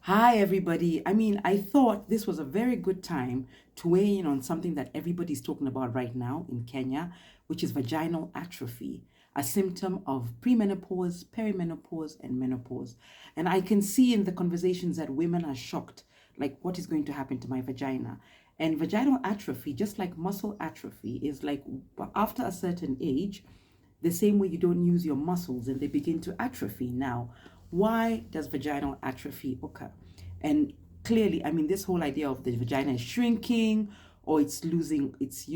Hi, everybody. I thought this was a very good time to weigh in on something that everybody's talking about right now in Kenya, which is vaginal atrophy, a symptom of premenopause, perimenopause, and menopause. And I can see in the conversations that women are shocked, like, what is going to happen to my vagina? And vaginal atrophy, just like muscle atrophy, is like after a certain age, the same way you don't use your muscles and they begin to atrophy. Now, why does vaginal atrophy occur? And clearly, this whole idea of the vagina is shrinking, or it's losing its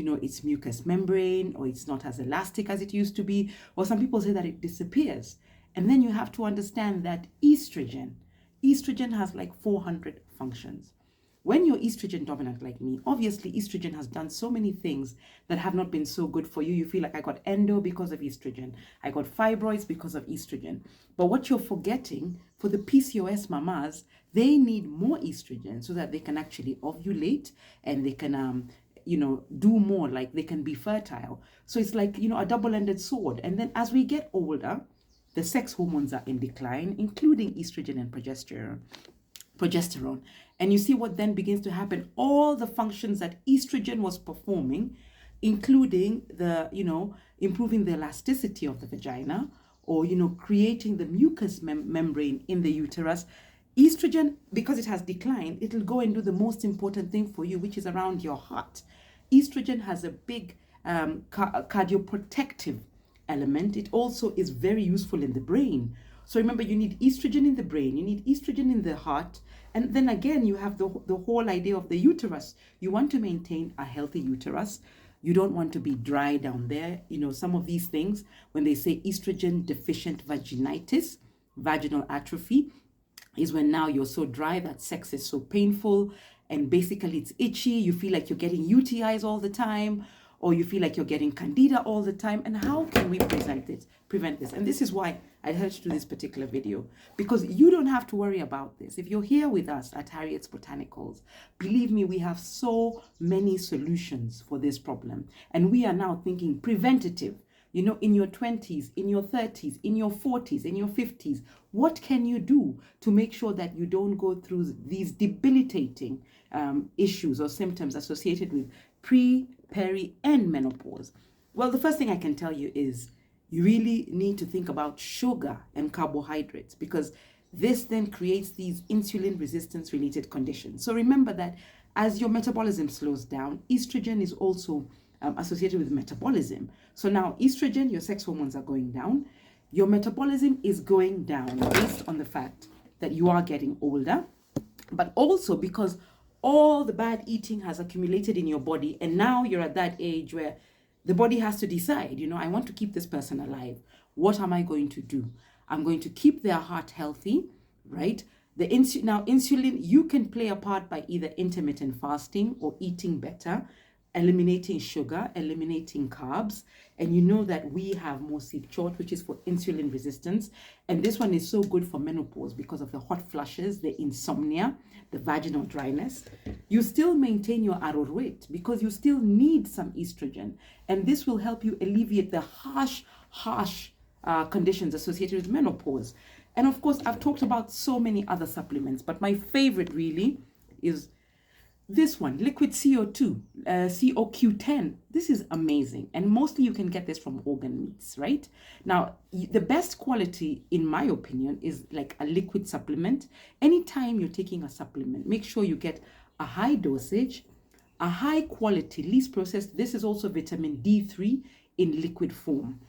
mucous membrane, or it's not as elastic as it used to be, or some people say that it disappears. And then you have to understand that estrogen has like 400 functions. When you're estrogen dominant like me, obviously estrogen has done so many things that have not been so good for you. You feel like, I got endo because of estrogen, I got fibroids because of estrogen. But what you're forgetting, for the PCOS mamas, they need more estrogen so that they can actually ovulate and they can do more, like they can be fertile. So it's like, a double-ended sword. And then as we get older, the sex hormones are in decline, including estrogen and progesterone. And you see what then begins to happen. All the functions that estrogen was performing, including improving the elasticity of the vagina, or, creating the mucous membrane in the uterus. Estrogen, because it has declined, it'll go and do the most important thing for you, which is around your heart. Estrogen has a big cardioprotective element. It also is very useful in the brain. So remember, you need estrogen in the brain, you need estrogen in the heart, and then again, you have the whole idea of the uterus. You want to maintain a healthy uterus. You don't want to be dry down there. Some of these things, when they say estrogen deficient vaginitis, vaginal atrophy, is when now you're so dry that sex is so painful, and basically it's itchy. You feel like you're getting UTIs all the time, or you feel like you're getting candida all the time. And how can we prevent this? And this is why I had to do this particular video, because you don't have to worry about this. If you're here with us at Harriet's Botanicals, believe me, we have so many solutions for this problem. And we are now thinking preventative. In your 20s, in your 30s, in your 40s, in your 50s, what can you do to make sure that you don't go through these debilitating issues or symptoms associated with pre, peri, and menopause? Well, the first thing I can tell you is you really need to think about sugar and carbohydrates, because this then creates these insulin resistance related conditions. So remember that as your metabolism slows down, estrogen is also associated with metabolism. So now estrogen, your sex hormones are going down. Your metabolism is going down based on the fact that you are getting older, but also because all the bad eating has accumulated in your body. And now you're at that age where the body has to decide, I want to keep this person alive. What am I going to do? I'm going to keep their heart healthy, right? Now insulin, you can play a part by either intermittent fasting or eating better, eliminating sugar, eliminating carbs. And you know that we have Mosip-Chort, which is for insulin resistance. And this one is so good for menopause because of the hot flushes, the insomnia, the vaginal dryness. You still maintain your arorwet because you still need some estrogen. And this will help you alleviate the harsh conditions associated with menopause. And of course, I've talked about so many other supplements, but my favorite really is this one, liquid CO2, COQ10. This is amazing. And mostly you can get this from organ meats, right? Now, the best quality, in my opinion, is like a liquid supplement. Anytime you're taking a supplement, make sure you get a high dosage, a high quality, least processed. This is also vitamin D3 in liquid form.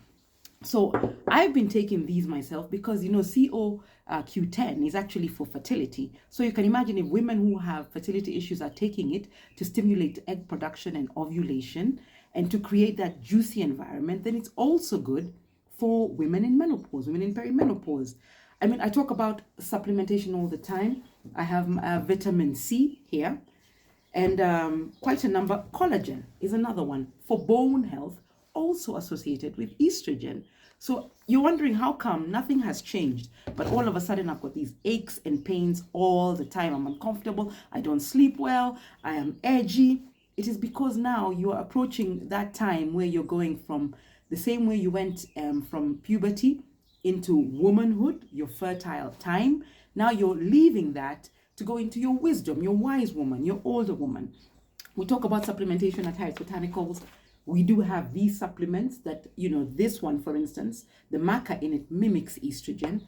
So I've been taking these myself because, COQ10 is actually for fertility. So you can imagine if women who have fertility issues are taking it to stimulate egg production and ovulation and to create that juicy environment, then it's also good for women in menopause, women in perimenopause. I talk about supplementation all the time. I have vitamin C here, and quite a number. Collagen is another one for bone health, also associated with estrogen. So you're wondering how come nothing has changed, but all of a sudden I've got these aches and pains all the time. I'm uncomfortable, I don't sleep well, I am edgy. It is because now you are approaching that time where you're going from the same way you went from puberty into womanhood, your fertile time. Now you're leaving that to go into your wisdom, your wise woman, your older woman. We talk about supplementation at Harriet's Botanicals. We do have these supplements that, this one, for instance, the maca in it mimics estrogen.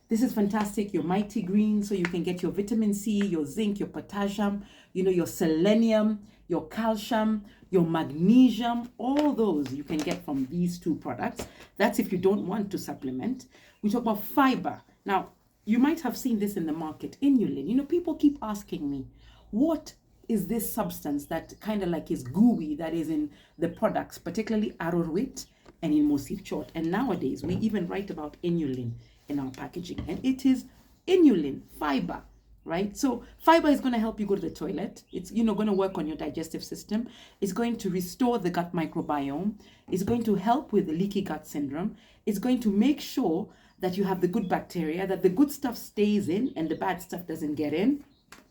This is fantastic. Your mighty green, so you can get your vitamin C, your zinc, your potassium, your selenium, your calcium, your magnesium, all those you can get from these two products. That's if you don't want to supplement. We talk about fiber. Now, you might have seen this in the market, inulin. People keep asking me, what is this substance that kind of like is gooey that is in the products, particularly arrowroot and in Mosif Chort. And nowadays, we even write about inulin in our packaging. And it is inulin, fiber, right? So fiber is going to help you go to the toilet. It's, going to work on your digestive system. It's going to restore the gut microbiome. It's going to help with the leaky gut syndrome. It's going to make sure that you have the good bacteria, that the good stuff stays in and the bad stuff doesn't get in.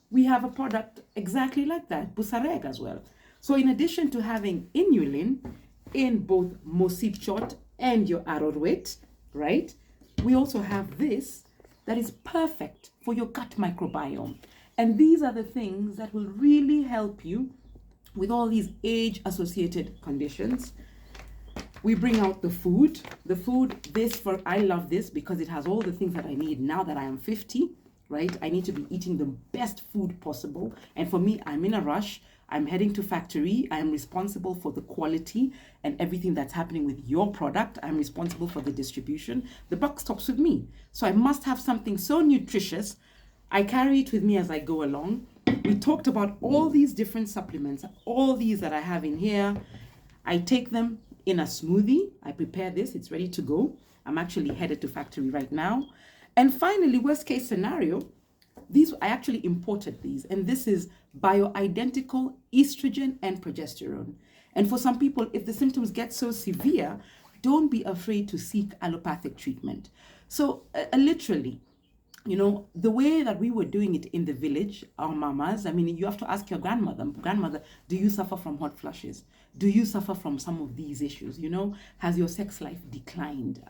We have a product exactly like that, Busareg as well. So in addition to having inulin in both Mosif Chort and your arrowroot, right? We also have this that is perfect for your gut microbiome. And these are the things that will really help you with all these age-associated conditions. We bring out the food. I love this because it has all the things that I need now that I am 50, right? I need to be eating the best food possible. And for me, I'm in a rush. I'm heading to factory. I am responsible for the quality and everything that's happening with your product. I'm responsible for the distribution. The buck stops with me. So I must have something so nutritious. I carry it with me as I go along. We talked about all these different supplements, all these that I have in here. I take them in a smoothie. I prepare this. It's ready to go. I'm actually headed to factory right now. And finally, worst case scenario, I actually imported these, and this is bioidentical estrogen and progesterone. And for some people, if the symptoms get so severe, don't be afraid to seek allopathic treatment. So literally, the way that we were doing it in the village, our mamas, you have to ask your grandmother, do you suffer from hot flushes? Do you suffer from some of these issues? Has your sex life declined?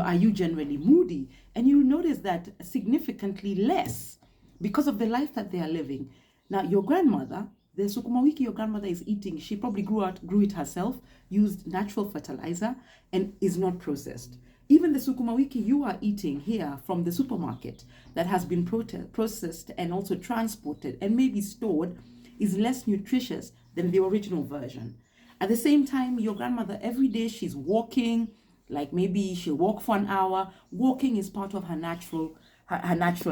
Are you generally moody? And you notice that significantly less because of the life that they are living. Now, your grandmother, the sukuma wiki your grandmother is eating, she probably grew it herself, used natural fertilizer, and is not processed. Even the sukuma wiki you are eating here from the supermarket that has been processed and also transported and maybe stored is less nutritious than the original version. At the same time, your grandmother, every day she's walking, like maybe she'll walk for an hour. Walking is part of her natural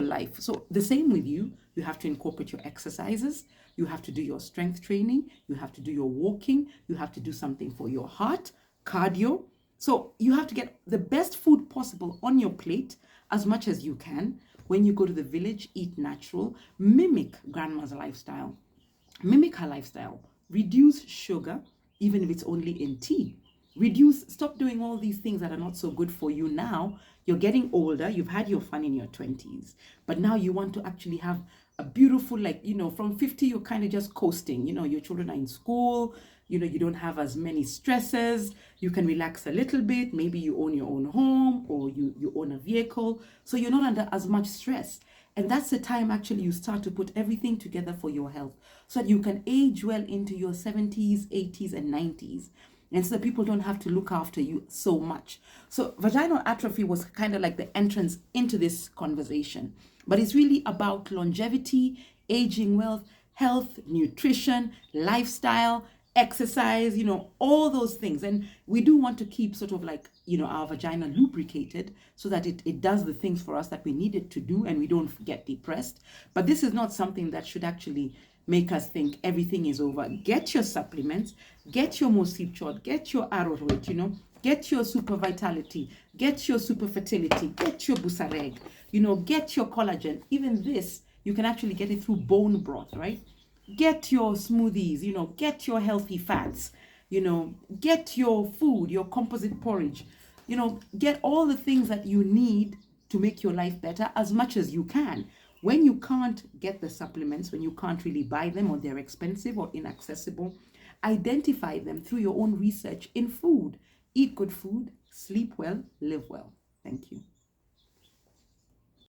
life. So the same with you. You have to incorporate your exercises. You have to do your strength training. You have to do your walking. You have to do something for your heart, cardio. So you have to get the best food possible on your plate as much as you can. When you go to the village, eat natural. Mimic grandma's lifestyle. Mimic her lifestyle. Reduce sugar, even if it's only in tea. Stop doing all these things that are not so good for you now. You're getting older. You've had your fun in your 20s. But now you want to actually have a beautiful, from 50, you're kind of just coasting. Your children are in school. You don't have as many stresses. You can relax a little bit. Maybe you own your own home or you own a vehicle. So you're not under as much stress. And that's the time actually you start to put everything together for your health so that you can age well into your 70s, 80s, and 90s. And so that people don't have to look after you so much. So vaginal atrophy was kind of like the entrance into this conversation. But it's really about longevity, aging well, health, nutrition, lifestyle, exercise, all those things. And we do want to keep sort of like, our vagina lubricated so that it does the things for us that we need it to do and we don't get depressed. But this is not something that should actually make us think everything is over. Get your supplements, get your Mosif Chort, get your arrowroot, get your super vitality, get your super fertility, get your Busareg, get your collagen. Even this, you can actually get it through bone broth, right? Get your smoothies, get your healthy fats, get your food, your composite porridge, get all the things that you need to make your life better as much as you can. When you can't get the supplements, when you can't really buy them or they're expensive or inaccessible, identify them through your own research in food. Eat good food, sleep well, live well. Thank you.